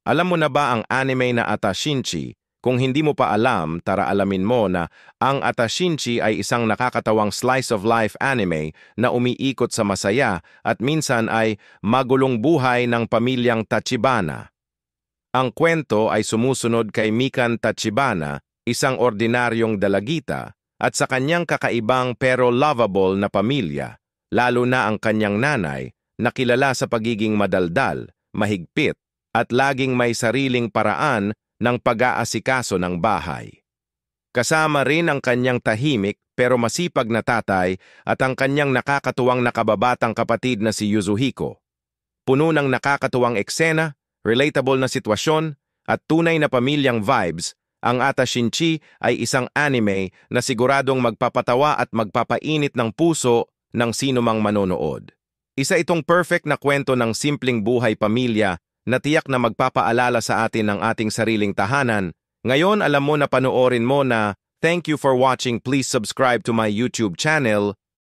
Alam mo na ba ang anime na Atashinchi? Kung hindi mo pa alam, tara alamin mo na ang Atashinchi ay isang nakakatawang slice of life anime na umiikot sa masaya at minsan ay magulong buhay ng pamilyang Tachibana. Ang kwento ay sumusunod kay Mikan Tachibana, isang ordinaryong dalagita, at sa kanyang kakaibang pero lovable na pamilya, lalo na ang kanyang nanay na kilala sa pagiging madaldal, mahigpit, at laging may sariling paraan ng pag-aasikaso ng bahay. Kasama rin ang kanyang tahimik pero masipag na tatay at ang kanyang nakakatuwang nakababatang kapatid na si Yuzuhiko. Puno ng nakakatuwang eksena, relatable na sitwasyon, at tunay na pamilyang vibes, ang Atashinchi ay isang anime na siguradong magpapatawa at magpapainit ng puso ng sinumang manonood. Isa itong perfect na kwento ng simpleng buhay pamilya na tiyak na magpapaalala sa atin ng ating sariling tahanan. Ngayon alam mo na panoorin mo na. Thank you for watching. Please subscribe to my YouTube channel.